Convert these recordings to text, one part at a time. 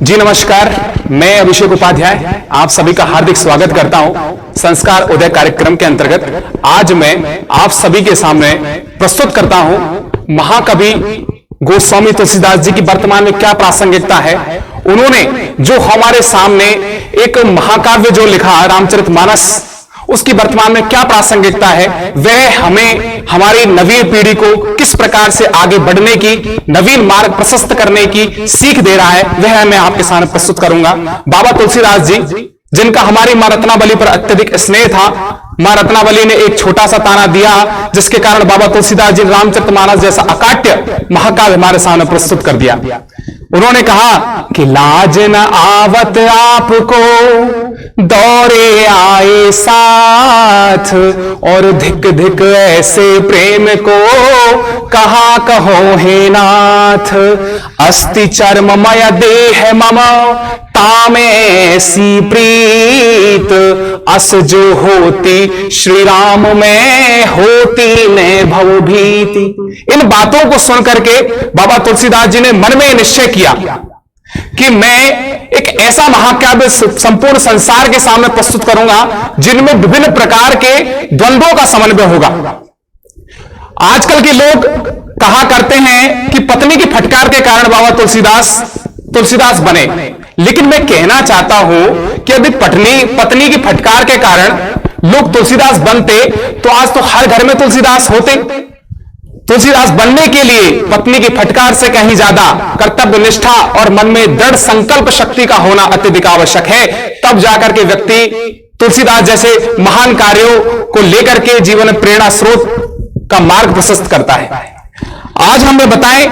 जी नमस्कार, मैं अभिषेक उपाध्याय आप सभी का हार्दिक स्वागत करता हूं संस्कार उदय कार्यक्रम के अंतर्गत। आज मैं आप सभी के सामने प्रस्तुत करता हूं महाकवि गोस्वामी तुलसीदास जी की वर्तमान में क्या प्रासंगिकता है। उन्होंने जो हमारे सामने एक महाकाव्य जो लिखा रामचरितमानस, उसकी वर्तमान में क्या प्रासंगिकता है, वह हमें हमारी नवीन पीढ़ी को किस प्रकार से आगे बढ़ने की, नवीन मार्ग प्रशस्त करने की सीख दे रहा है, वह मैं आपके सामने प्रस्तुत करूंगा। बाबा तुलसीदास जी, जिनका हमारी मां रत्नावली पर अत्यधिक स्नेह था, मां रत्नावली ने एक छोटा सा ताना दिया जिसके कारण बाबा तुलसीदास जी रामचरितमानस जैसा अकाट्य महाकाव्य हमारे सामने प्रस्तुत कर दिया। उन्होंने कहा कि लाज न आवत आपको दौरे आए साथ, और धिक धिक ऐसे प्रेम को कहा कहो हे नाथ। अस्ति चर्ममय देह मम तामे ऐसी प्रीत, अस जो होती श्री राम में होती ने भव भीति। इन बातों को सुनकर के बाबा तुलसीदास जी ने मन में निश्चय किया कि मैं एक ऐसा महाकाव्य संपूर्ण संसार के सामने प्रस्तुत करूंगा जिनमें विभिन्न प्रकार के द्वंद्वों का समन्वय होगा। आजकल के लोग कहा करते हैं कि पत्नी की फटकार के कारण बाबा तुलसीदास बने, लेकिन मैं कहना चाहता हूं कि यदि पत्नी की फटकार के कारण लोग तुलसीदास बनते तो आज तो हर घर में तुलसीदास होते। तुलसीदास बनने के लिए पत्नी की फटकार से कहीं ज्यादा कर्तव्य निष्ठा और मन में दृढ़ संकल्प शक्ति का होना अत्यधिक आवश्यक है। तब जाकर के व्यक्ति तुलसीदास जैसे महान कार्यों को लेकर के जीवन में प्रेरणा स्रोत का मार्ग प्रशस्त करता है। आज हमें बताएं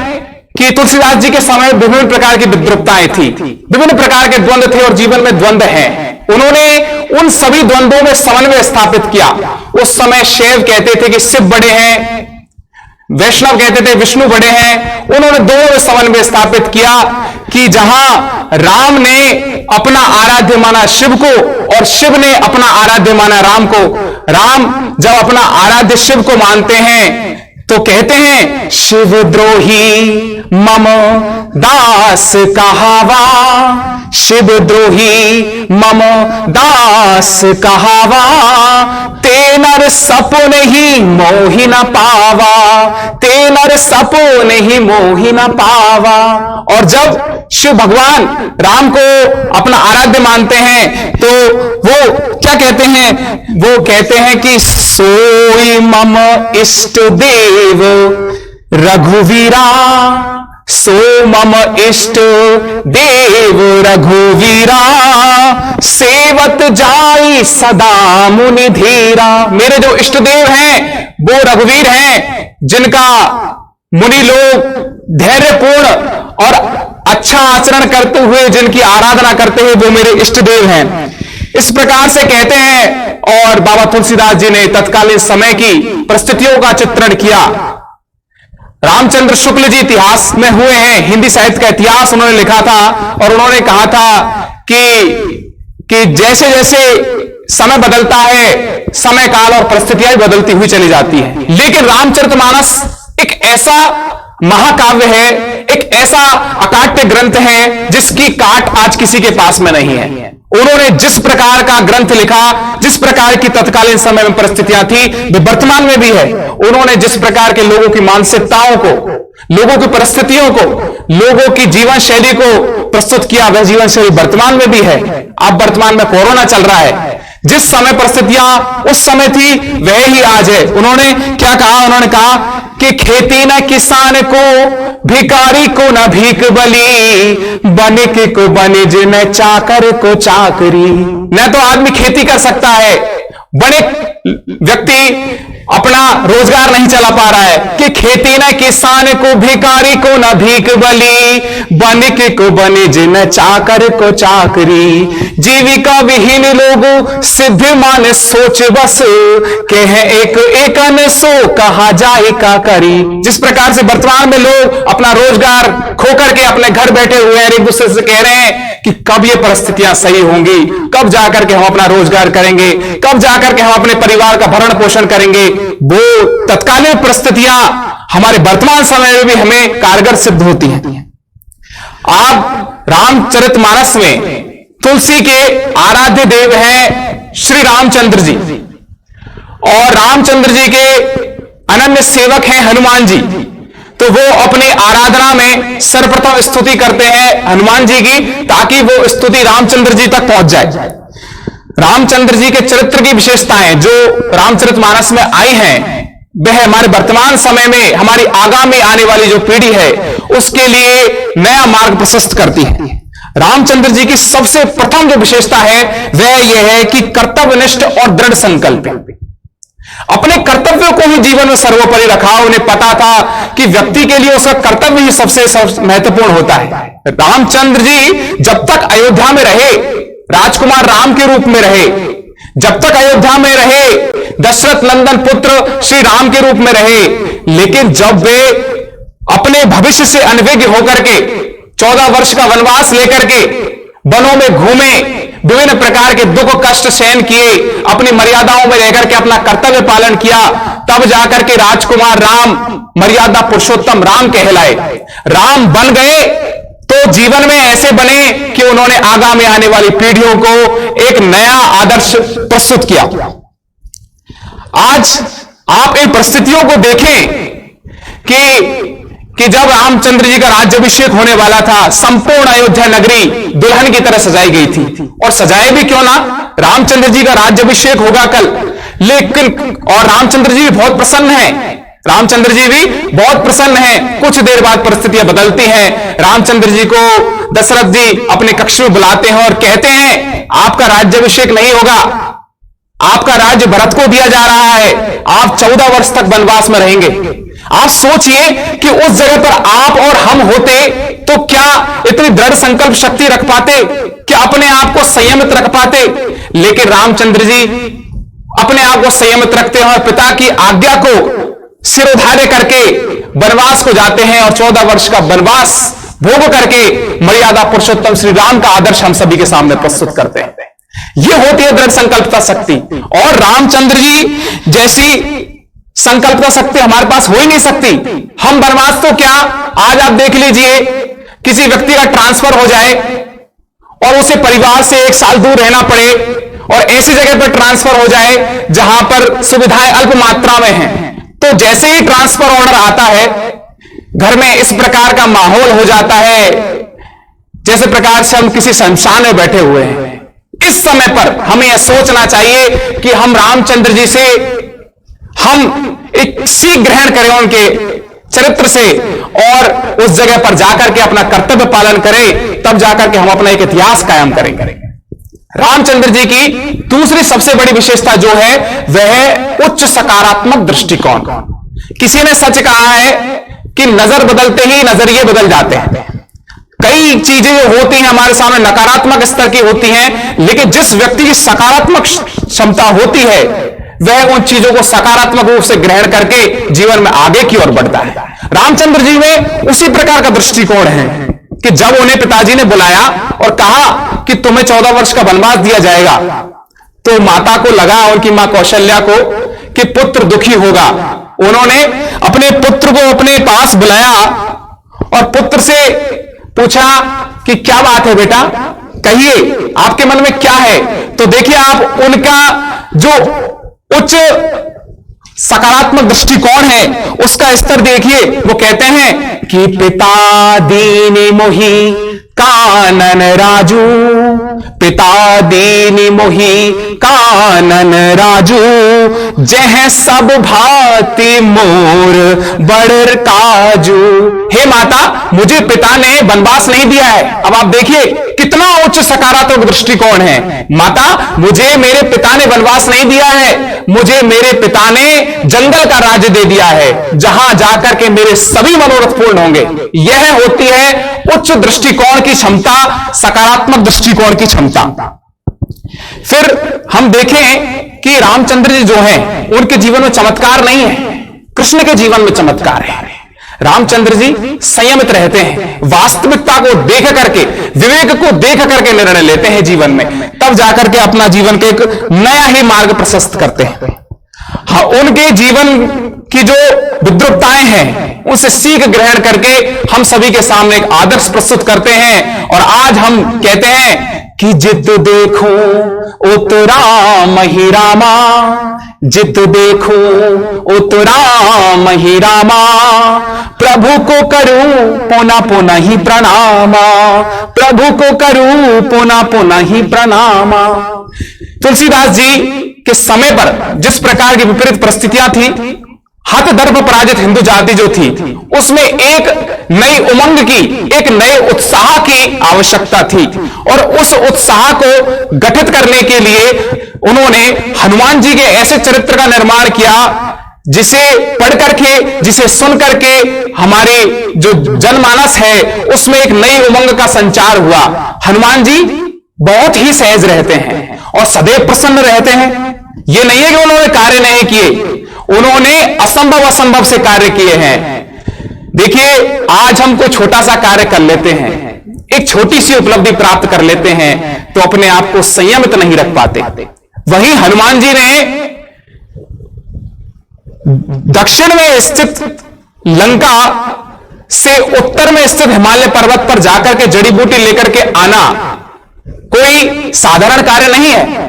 कि तुलसीदास जी के समय विभिन्न प्रकार की विद्रुपताएं थी, विभिन्न प्रकार के द्वंद्व थे और जीवन में द्वंद्व हैं। उन्होंने उन सभी द्वंद्वों में समन्वय स्थापित किया। उस समय शैव कहते थे कि शिव बड़े हैं, वैष्णव कहते थे विष्णु बड़े हैं। उन्होंने दोनों में समन्वय स्थापित किया कि जहां राम ने अपना आराध्य माना शिव को और शिव ने अपना आराध्य माना राम को। राम जब अपना आराध्य शिव को मानते हैं तो कहते हैं शिवद्रोही मम दास कहावा, शिवद्रोही मम दास कहावा, तेनर सपुन ही मोहि न पावा, तेनर सपुन ही मोहि न पावा। और जब शिव भगवान राम को अपना आराध्य मानते हैं तो वो क्या कहते हैं, वो कहते हैं कि सोई मम इष्ट देव रघुवीरा, सो मम इष्ट देव रघुवीरा, सेवत जाई सदा मुनि धीरा। मेरे जो इष्ट देव हैं वो रघुवीर हैं, जिनका मुनि लोग धैर्यपूर्ण और अच्छा आचरण करते हुए जिनकी आराधना करते हुए वो मेरे इष्ट देव हैं। इस प्रकार से कहते हैं। और बाबा तुलसीदास जी ने तत्कालीन समय की परिस्थितियों का चित्रण किया। रामचंद्र शुक्ल जी इतिहास में हुए हैं, हिंदी साहित्य का इतिहास उन्होंने लिखा था और उन्होंने कहा था कि जैसे जैसे समय बदलता है, समय काल और परिस्थितियां भी बदलती हुई चली जाती है। लेकिन रामचरितमानस एक ऐसा महाकाव्य है, एक ऐसा अकाट्य ग्रंथ है जिसकी काट आज किसी के पास में नहीं है। उन्होंने जिस प्रकार का ग्रंथ लिखा, जिस प्रकार की तत्कालीन समय में परिस्थितियां थी, वे वर्तमान में भी है। उन्होंने जिस प्रकार के लोगों की मानसिकताओं को, लोगों की परिस्थितियों को, लोगों की जीवन शैली को प्रस्तुत किया, वह जीवन शैली वर्तमान में भी है। अब वर्तमान में कोरोना चल रहा है, जिस समय परिस्थितियां उस समय थी वह ही आज है। उन्होंने क्या कहा, उन्होंने कहा कि खेती न किसान को, भिखारी को न भीख बली, बनिक को बनिज न चाकर को चाकरी। न तो आदमी खेती कर सकता है, बनिक व्यक्ति अपना रोजगार नहीं चला पा रहा है कि खेती न किसान को, भिखारी को न भीख बली, बनिक को बनिज न चाकर को चाकरी। जीविका विहीन लोगों सिद्ध मान सोच बस, कह एक एकन सो कहा जाए का करी। जिस प्रकार से वर्तमान में लोग अपना रोजगार खो करके अपने घर बैठे हुए हैं, एक दूसरे से कह रहे हैं कि कब ये परिस्थितियां सही होंगी, कब जाकर के हम अपना रोजगार करेंगे, कब जाकर के हम अपने परिवार का भरण पोषण करेंगे। वो तत्कालीन परिस्थितियां हमारे वर्तमान समय में भी हमें कारगर सिद्ध होती हैं। आप रामचरितमानस में तुलसी के आराध्य देव हैं श्री रामचंद्र जी, और रामचंद्र जी के अनन्य सेवक हैं हनुमान जी। तो वो अपनी आराधना में सर्वप्रथम स्तुति करते हैं हनुमान जी की, ताकि वो स्तुति रामचंद्र जी तक पहुंच जाए। रामचंद्र जी के चरित्र की विशेषताएं जो रामचरितमानस में आई हैं, वह हमारे वर्तमान समय में, हमारी आगामी आने वाली जो पीढ़ी है, उसके लिए नया मार्ग प्रशस्त करती है। रामचंद्र जी की सबसे प्रथम जो विशेषता है वह यह है कि कर्तव्यनिष्ठ और दृढ़ संकल्प। अपने कर्तव्यों को ही जीवन में सर्वोपरि रखा। उन्हें पता था कि व्यक्ति के लिए उसका कर्तव्य ही सबसे महत्वपूर्ण होता है। रामचंद्र जी जब तक अयोध्या में रहे, राजकुमार राम के रूप में रहे, जब तक अयोध्या में रहे, दशरथ नंदन पुत्र श्री राम के रूप में रहे, लेकिन जब वे अपने भविष्य से अनभिज्ञ होकर के 14 वर्ष का वनवास लेकर के वनों में घूमे, विभिन्न प्रकार के दुख कष्ट सहन किए, अपनी मर्यादाओं में रहकर के अपना कर्तव्य पालन किया, तब जाकर के राजकुमार राम मर्यादा पुरुषोत्तम राम कहलाए। राम बन गए तो जीवन में ऐसे बने कि उन्होंने आगामी आने वाली पीढ़ियों को एक नया आदर्श प्रस्तुत किया। आज आप इन परिस्थितियों को देखें कि जब रामचंद्र जी का राज्याभिषेक होने वाला था, संपूर्ण अयोध्या नगरी दुल्हन की तरह सजाई गई थी। और सजाए भी क्यों ना, रामचंद्र जी का राज्याभिषेक होगा कल, लेकिन और रामचंद्र जी भी बहुत प्रसन्न हैं। रामचंद्र जी भी बहुत प्रसन्न हैं। कुछ देर बाद परिस्थितियां बदलती हैं। रामचंद्र जी को दशरथ जी अपने कक्ष में बुलाते हैं और कहते हैं, आपका राज्याभिषेक नहीं होगा, आपका राज्य भरत को दिया जा रहा है, आप 14 वर्ष तक वनवास में रहेंगे। आप सोचिए कि उस जगह पर आप और हम होते तो क्या इतनी दृढ़ संकल्प शक्ति रख पाते, क्या अपने आप को संयमित रख पाते। लेकिन रामचंद्र जी अपने आप को संयमित रखते हैं और पिता की आज्ञा को सिरोधार्य करके वनवास को जाते हैं और 14 वर्ष का वनवास भोग करके मर्यादा पुरुषोत्तम श्री राम का आदर्श हम सभी के सामने प्रस्तुत करते हैं। यह होती है दृढ़ संकल्पता शक्ति। और रामचंद्र जी जैसी संकल्पता शक्ति हमारे पास हो ही नहीं सकती। हम वनवास तो क्या, आज आप देख लीजिए, किसी व्यक्ति का ट्रांसफर हो जाए और उसे परिवार से 1 साल दूर रहना पड़े और ऐसी जगह पर ट्रांसफर हो जाए जहां पर सुविधाएं अल्प मात्रा में हैं, तो जैसे ही ट्रांसफर ऑर्डर आता है, घर में इस प्रकार का माहौल हो जाता है जैसे प्रकार से हम किसी शमशान में बैठे हुए हैं। इस समय पर हमें यह सोचना चाहिए कि हम रामचंद्र जी से हम एक सीख ग्रहण करें उनके चरित्र से, और उस जगह पर जाकर के अपना कर्तव्य पालन करें, तब जाकर के हम अपना एक इतिहास कायम करेंगे। रामचंद्र जी की दूसरी सबसे बड़ी विशेषता जो है वह है उच्च सकारात्मक दृष्टिकोण। किसी ने सच कहा है कि नजर बदलते ही नजरिए बदल जाते हैं। कई चीजें होती हैं हमारे सामने नकारात्मक स्तर की होती हैं, लेकिन जिस व्यक्ति की सकारात्मक क्षमता होती है वह उन चीजों को सकारात्मक रूप से ग्रहण करके जीवन में आगे की ओर बढ़ता है। रामचंद्र जी में उसी प्रकार का दृष्टिकोण है कि जब उन्हें पिताजी ने बुलाया और कहा कि तुम्हें 14 वर्ष का वनवास दिया जाएगा, तो माता को लगा, उनकी मां कौशल्या को, कि पुत्र दुखी होगा। उन्होंने अपने पुत्र को अपने पास बुलाया और पुत्र से पूछा कि क्या बात है बेटा, कहिए आपके मन में क्या है। तो देखिए आप उनका जो उच्च सकारात्मक दृष्टिकोण है उसका स्तर देखिए। वो कहते हैं कि पिता दीनी मोहि कानन राजू, पिता दीनी मोहि कानन राजू, जह सब भांति मोर बड़ काजू। हे माता, मुझे पिता ने वनवास नहीं दिया है। अब आप देखिए कितना उच्च सकारात्मक दृष्टिकोण है। माता, मुझे मेरे पिता ने वनवास नहीं दिया है, मुझे मेरे पिता ने जंगल का राज्य दे दिया है, जहां जाकर के मेरे सभी मनोरथ पूर्ण होंगे। यह होती है उच्च दृष्टिकोण की क्षमता, सकारात्मक दृष्टिकोण की क्षमता। फिर हम देखें कि रामचंद्र जी जो हैं उनके जीवन में चमत्कार नहीं है, कृष्ण के जीवन में चमत्कार है। रामचंद्र जी संयमित रहते हैं, वास्तविकता को देख करके, विवेक को देख करके निर्णय लेते हैं जीवन में, तब जाकर के अपना जीवन के एक नया ही मार्ग प्रशस्त करते हैं। हाँ, उनके जीवन की जो विद्रुपताएं हैं उनसे सीख ग्रहण करके हम सभी के सामने एक आदर्श प्रस्तुत करते हैं। और आज हम कहते हैं कि जित देखो उत राम ही रामा, जित देखो उत राम ही रामा, प्रभु को करूं पुनः पुनः ही प्रणामा, प्रभु को करूं पुनः पुनः ही प्रणामा। तुलसीदास जी के समय पर जिस प्रकार की विपरीत परिस्थितियां थी, हत दर्प पराजित हिंदू जाति जो थी, उसमें एक नई उमंग की, एक नए उत्साह की आवश्यकता थी। और उस उत्साह को गठित करने के लिए उन्होंने हनुमान जी के ऐसे चरित्र का निर्माण किया जिसे पढ़ करके, जिसे सुन करके हमारे जो जनमानस है उसमें एक नई उमंग का संचार हुआ। हनुमान जी बहुत ही सहज रहते हैं और सदैव प्रसन्न रहते हैं। यह नहीं है कि उन्होंने कार्य नहीं किए, उन्होंने असंभव असंभव से कार्य किए हैं। देखिए, आज हम कोई छोटा सा कार्य कर लेते हैं, एक छोटी सी उपलब्धि प्राप्त कर लेते हैं, तो अपने आप को संयमित नहीं रख पाते। वहीं हनुमान जी ने दक्षिण में स्थित लंका से उत्तर में स्थित हिमालय पर्वत पर जाकर के जड़ी बूटी लेकर के आना कोई साधारण कार्य नहीं है,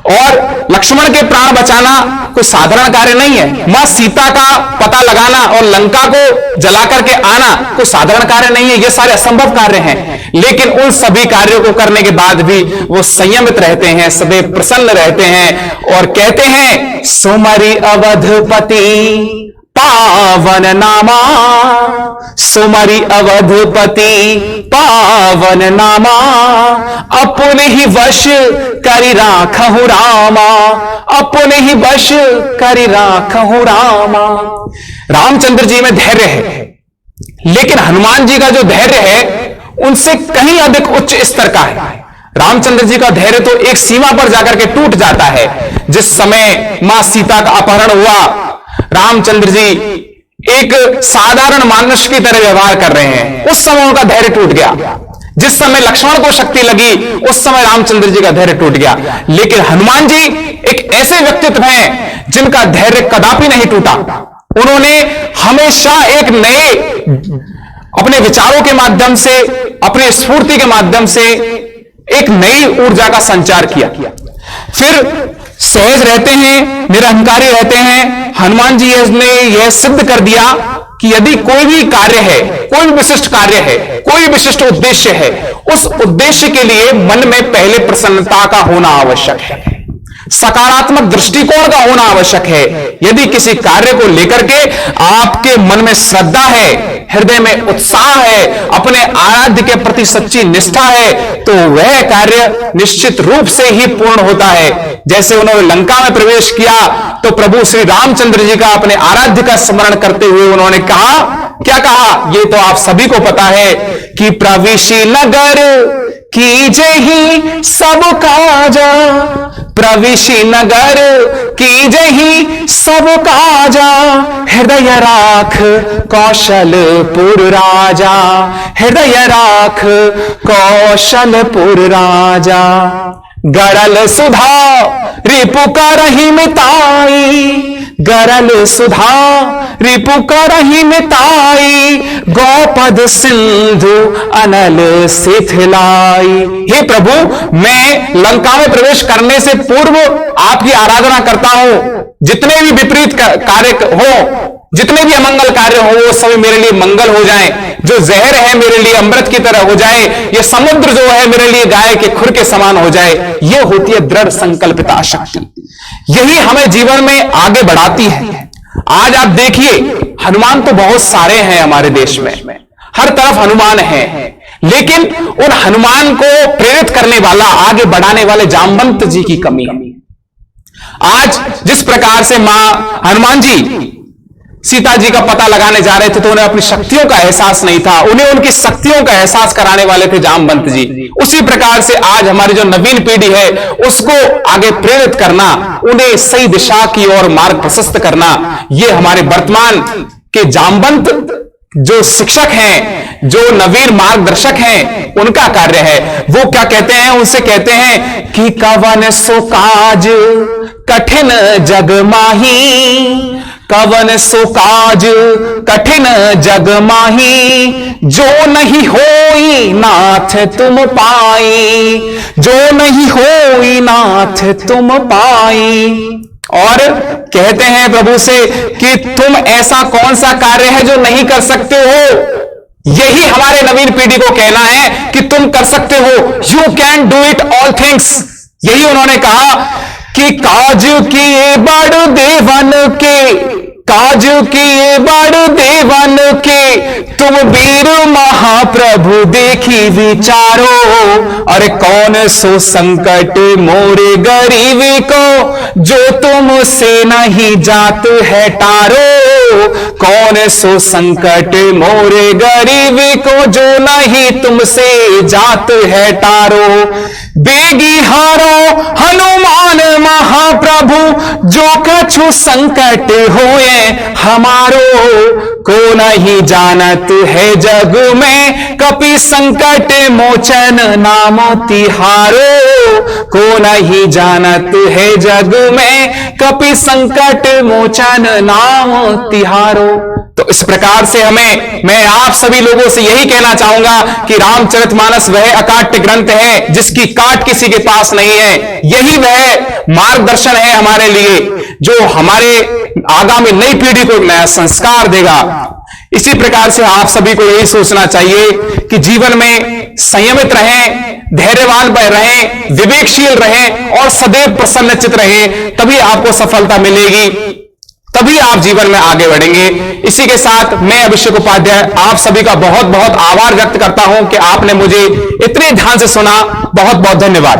और लक्ष्मण के प्राण बचाना कोई साधारण कार्य नहीं है। मां सीता का पता लगाना और लंका को जला करके आना कोई साधारण कार्य नहीं है। ये सारे असंभव कार्य हैं, लेकिन उन सभी कार्यों को करने के बाद भी वो संयमित रहते हैं, सदैव प्रसन्न रहते हैं और कहते हैं, सुमरि अवधपति पावन नामा, सुमरि अवधपति पावन नामा, अपने ही वश करि राखहु रामा, अपने ही वश करि राखहु रामा। रामचंद्र जी में धैर्य है, लेकिन हनुमान जी का जो धैर्य है उनसे कहीं अधिक उच्च स्तर का है। रामचंद्र जी का धैर्य तो एक सीमा पर जाकर के टूट जाता है। जिस समय मां सीता का अपहरण हुआ, रामचंद्र जी एक साधारण मानुष की तरह व्यवहार कर रहे हैं, उस समय उनका धैर्य टूट गया। जिस समय लक्ष्मण को शक्ति लगी, उस समय रामचंद्र जी का धैर्य टूट गया। लेकिन हनुमान जी एक ऐसे व्यक्तित्व हैं जिनका धैर्य कदापि नहीं टूटा। उन्होंने हमेशा एक नए अपने विचारों के माध्यम से, अपने स्फूर्ति के माध्यम से एक नई ऊर्जा का संचार किया। फिर सहज रहते हैं, निरहंकारी रहते हैं। हनुमान जी ने यह सिद्ध कर दिया कि यदि कोई भी कार्य है, कोई भी विशिष्ट कार्य है, कोई विशिष्ट उद्देश्य है, उस उद्देश्य के लिए मन में पहले प्रसन्नता का होना आवश्यक है, सकारात्मक दृष्टिकोण का होना आवश्यक है। यदि किसी कार्य को लेकर के आपके मन में श्रद्धा है, हृदय में उत्साह है, अपने आराध्य के प्रति सच्ची निष्ठा है, तो वह कार्य निश्चित रूप से ही पूर्ण होता है। जैसे उन्होंने लंका में प्रवेश किया तो प्रभु श्री रामचंद्र जी का, अपने आराध्य का स्मरण करते हुए उन्होंने कहा, क्या कहा, ये तो आप सभी को पता है कि प्रविशि नगर कीजे ही सब काजा, प्रविशि नगर कीजे ही सब काजा, हृदय राख कौशलपुर राजा, हृदय राख कौशलपुर राजा। गरल सुधा रिपु करहि मिताई, गरल सुधा रिपु करहि मिताई, गौपद सिंधु अनल शिथिलाई। हे प्रभु, मैं लंका में प्रवेश करने से पूर्व आपकी आराधना करता हूं। जितने भी विपरीत कार्य हो, जितने भी अमंगल कार्य हो, वो सभी मेरे लिए मंगल हो जाएं। जो जहर है मेरे लिए अमृत की तरह हो जाए, ये समुद्र जो है मेरे लिए गाय के खुर के समान हो जाए। ये होती है दृढ़ संकल्पिता शक्ति, यही हमें जीवन में आगे बढ़ाती है। आज आप देखिए, हनुमान तो बहुत सारे हैं हमारे देश में, हर तरफ हनुमान है, लेकिन उन हनुमान को प्रेरित करने वाला, आगे बढ़ाने वाले जामवंत जी की कमी है। आज जिस प्रकार से मां हनुमान जी सीता जी का पता लगाने जा रहे थे तो उन्हें अपनी शक्तियों का एहसास नहीं था, उन्हें उनकी शक्तियों का एहसास कराने वाले थे जामवंत जी। उसी प्रकार से आज हमारी जो नवीन पीढ़ी है उसको आगे प्रेरित करना, उन्हें सही दिशा की ओर मार्ग प्रशस्त करना, ये हमारे वर्तमान के जामवंत जो शिक्षक हैं, जो नवीन मार्गदर्शक हैं, उनका कार्य है। वो क्या कहते हैं, उनसे कहते हैं कि कवन सो काज कठिन जग माही, कवन सो काज कठिन जग माही, जो नहीं होई नाथ तुम पाई, जो नहीं होई नाथ तुम पाई। और कहते हैं प्रभु से कि तुम ऐसा कौन सा कार्य है जो नहीं कर सकते हो। यही हमारे नवीन पीढ़ी को कहना है कि तुम कर सकते हो, you can do it all things. यही उन्होंने कहा कि काज किए बड़ देवन के, काज किए बड़ देवन के, तुम वीर महाप्रभु देखी विचारो। अरे कौन सो संकट मोरे गरीब को, जो तुमसे नहीं जात है टारो। कौन सो संकट मोरे गरीब को, जो नहीं तुमसे जात है टारो। बेगी हारो हनुमान महाप्रभु, जो कछु संकट होए हमारो। को नहीं जानत है जग में, कपि संकट मोचन नाम तिहारो। को नहीं जानत है जग में, कपि संकट मोचन नाम तिहारो। तो इस प्रकार से मैं आप सभी लोगों से यही कहना चाहूंगा कि रामचरितमानस वह अकाट्य ग्रंथ है जिसकी काट किसी के पास नहीं है। यही वह मार्गदर्शन है हमारे लिए, जो हमारे आगामी नई पीढ़ी को नया संस्कार देगा। इसी प्रकार से आप सभी को यही सोचना चाहिए कि जीवन में संयमित रहें, धैर्यवान रहें, विवेकशील रहें और सदैव प्रसन्नचित रहें। तभी आपको सफलता मिलेगी, तभी आप जीवन में आगे बढ़ेंगे। इसी के साथ मैं अभिषेक उपाध्याय आप सभी का बहुत बहुत आभार व्यक्त करता हूं कि आपने मुझे इतने ध्यान से सुना। बहुत बहुत धन्यवाद।